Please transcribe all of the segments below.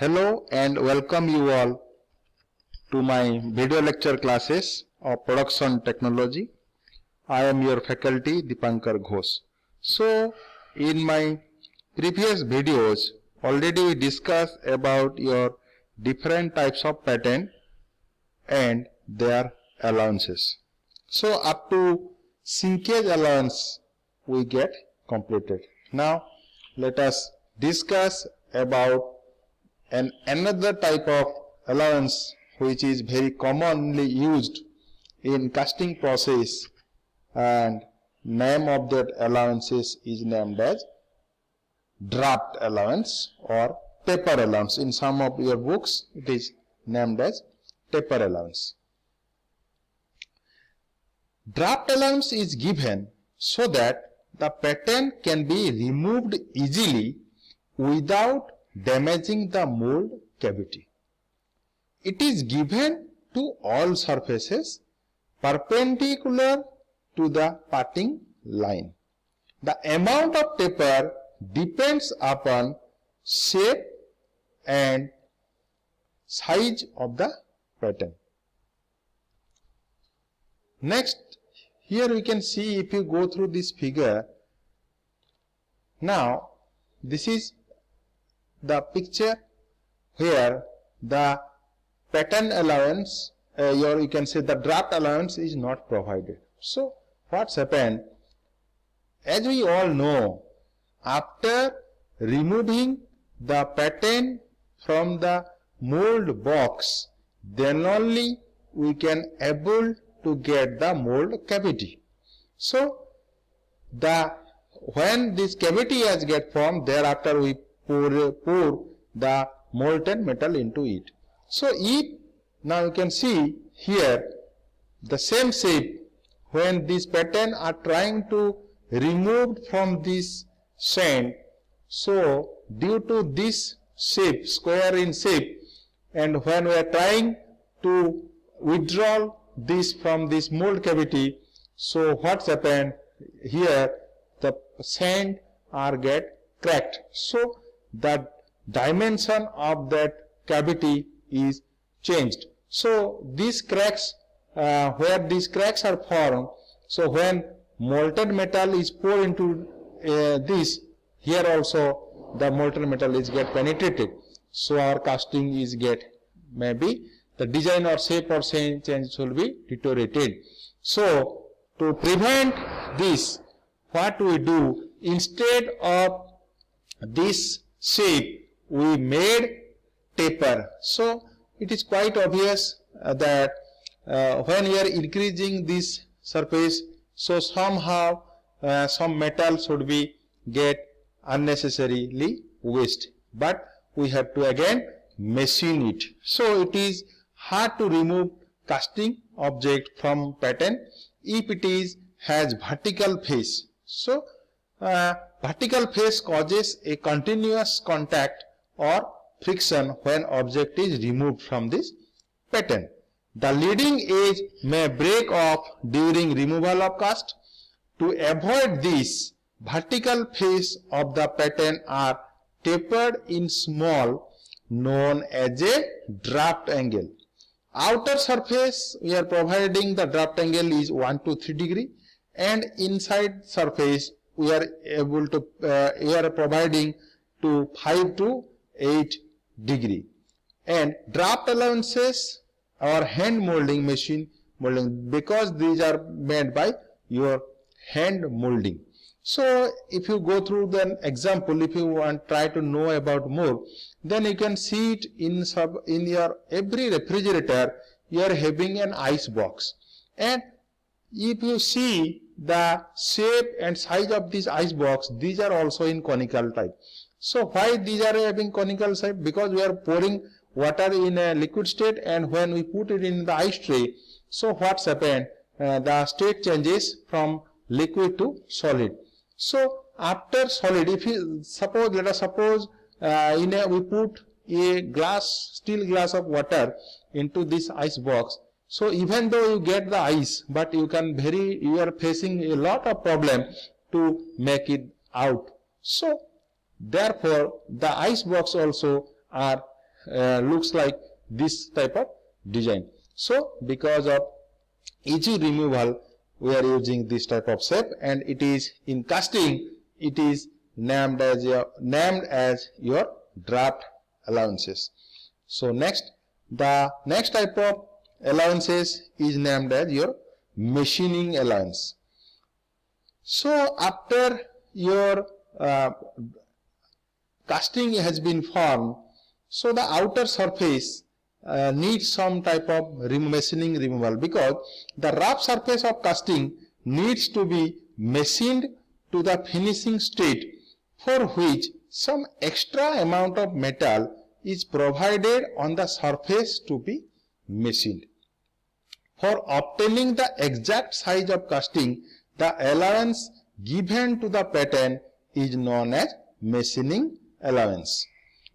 Hello and welcome you all to my video lecture classes of production technology. I am your faculty Dipankar Ghosh. So in my previous videos already we discussed about your different types of patent and their allowances. So up to sinkage allowance we get completed. Now let us discuss about another type of allowance which is very commonly used in casting process, and name of that allowances is named as draft allowance or taper allowance. In some of your books it is named as taper allowance. Draft allowance is given so that the patent can be removed easily without damaging the mold cavity. It is given to all surfaces perpendicular to the parting line. The amount of taper depends upon shape and size of the patent. Next, here we can see, if you go through this figure, now this is the picture where the patent allowance, you can say the draft allowance is not provided. So what's happened? As we all know, after removing the patent from the mold box, then only we can able to get the mold cavity. So when this cavity has get formed, thereafter we pour the molten metal into it. So if now you can see here the same shape, when these patterns are trying to remove from this sand, so due to this shape, square in shape, and when we are trying to withdraw this from this mold cavity, so what's happened here, the sand are get cracked. So the dimension of that cavity is changed. So these cracks, where these cracks are formed, so when molten metal is poured into this, here also the molten metal is get penetrated. So our casting is get, maybe the design or shape or change will be deteriorated. So to prevent this, what we do, instead of this shape we made taper. So it is quite obvious that when we are increasing this surface, so somehow some metal should be get unnecessarily waste, but we have to again machine it. So it is hard to remove casting object from pattern if it is has vertical face. So vertical face causes a continuous contact or friction when object is removed from this pattern. The leading edge may break off during removal of cast. To avoid this, vertical face of the pattern are tapered in small, known as a draft angle. Outer surface we are providing the draft angle is 1 to 3 degree, and inside surface we are able to we are providing to 5 to 8 degree. And draft allowances or hand molding, machine molding, because these are made by your hand molding. So if you go through the example, if you want try to know about more, then you can see it in your every refrigerator you are having an ice box, and if you see the shape and size of this ice box, these are also in conical type. So why these are having conical shape? Because we are pouring water in a liquid state, and when we put it in the ice tray, so what's happened, the state changes from liquid to solid. So after solid, if you suppose, let us suppose we put a glass, steel glass of water into this ice box. So even though you get the ice, but you are facing a lot of problem to make it out. So therefore the ice box also are looks like this type of design. So because of easy removal, we are using this type of shape, and it is in casting, it is named as your draft allowances. So next, the next type of allowances is named as your machining allowance. So after your casting has been formed, so the outer surface needs some type of machining removal, because the rough surface of casting needs to be machined to the finishing state, for which some extra amount of metal is provided on the surface to be machined. For obtaining the exact size of casting, the allowance given to the pattern is known as machining allowance.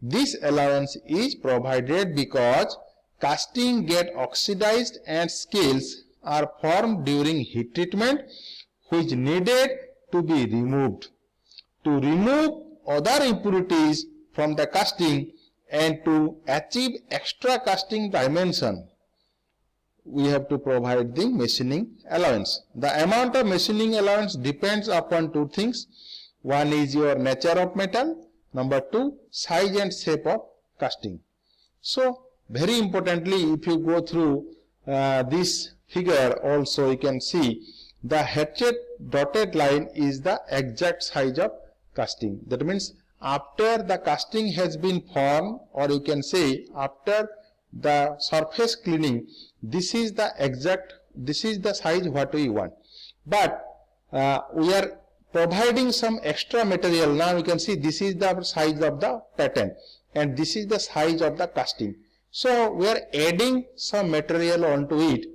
This allowance is provided because casting get oxidized and scales are formed during heat treatment, which needed to be removed. To remove other impurities from the casting and to achieve extra casting dimension, we have to provide the machining allowance. The amount of machining allowance depends upon two things. One is your nature of metal. Number two, size and shape of casting. So very importantly, if you go through this figure also, you can see the hatchet dotted line is the exact size of casting. That means after the casting has been formed, or you can say after the surface cleaning, this is the size what we want. But we are providing some extra material. Now you can see this is the size of the pattern and this is the size of the casting. So we are adding some material onto it.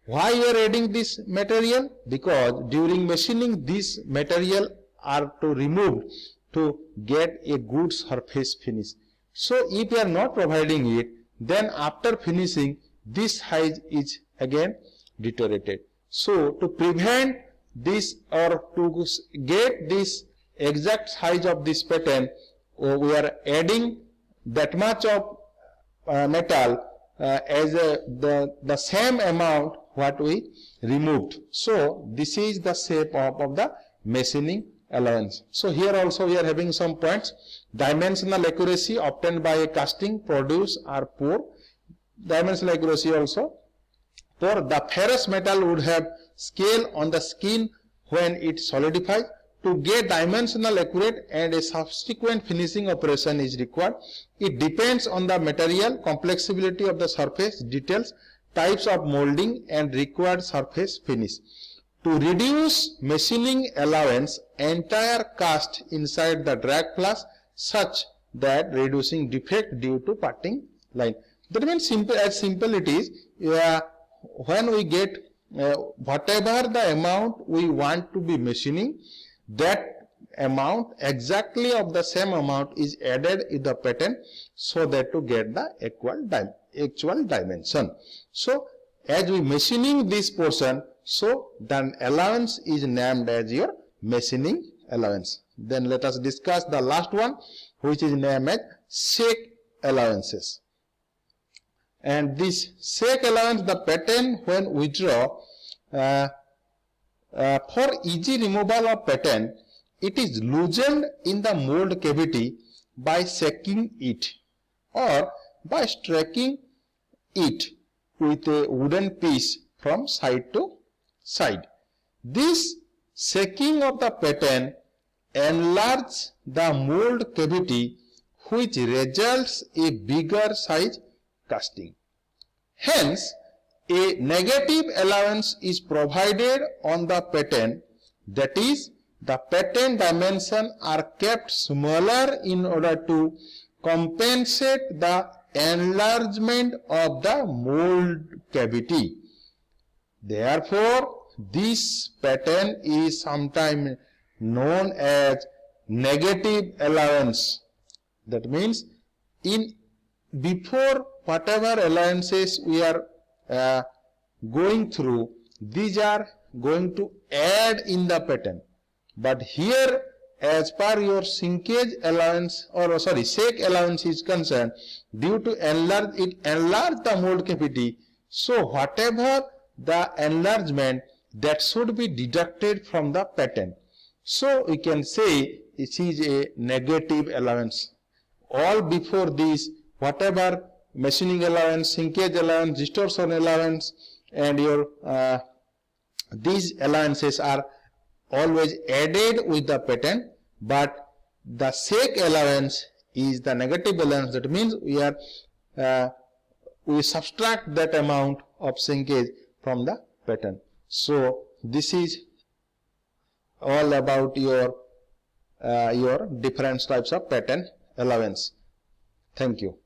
Why we are adding this material? Because during machining, this material are to remove to get a good surface finish. So if you are not providing it, then after finishing, this size is again deteriorated. So to prevent this, or to get this exact size of this pattern, we are adding that much of metal as the same amount what we removed. So this is the shape of the machining allowance. So here also we are having some points. Dimensional accuracy obtained by a casting produce are poor. Dimensional accuracy also poor. The ferrous metal would have scale on the skin when it solidifies. To get dimensional accurate and a subsequent finishing operation is required. It depends on the material, complexity of the surface, details, types of molding and required surface finish. To reduce machining allowance, entire cast inside the drag flash such that reducing defect due to parting line. That means simple it is, when we get whatever the amount we want to be machining, that amount exactly of the same amount is added in the pattern, so that to get the actual dimension. So as we machining this portion, so the allowance is named as your machining allowance. Then let us discuss the last one, which is named as shake allowances. And this shake allowance, the pattern when withdraw, for easy removal of pattern, it is loosened in the mold cavity by shaking it or by striking it with a wooden piece from side to side. This shaking of the pattern enlarges the mold cavity, which results a bigger size casting. Hence, a negative allowance is provided on the pattern, that is, the pattern dimensions are kept smaller in order to compensate the enlargement of the mold cavity. Therefore, this pattern is sometimes known as negative allowance. That means, before whatever allowances we are going through, these are going to add in the pattern. But here, as per your sinkage allowance or sake allowance is concerned, due to enlarge the mold cavity, so whatever the enlargement, that should be deducted from the patent. So we can say it is a negative allowance. All before this, whatever machining allowance, sinkage allowance, distortion allowance, and your these allowances are always added with the patent, but the sake allowance is the negative allowance. That means we subtract that amount of sinkage from the patent. So this is all about your different types of patent allowance. Thank you.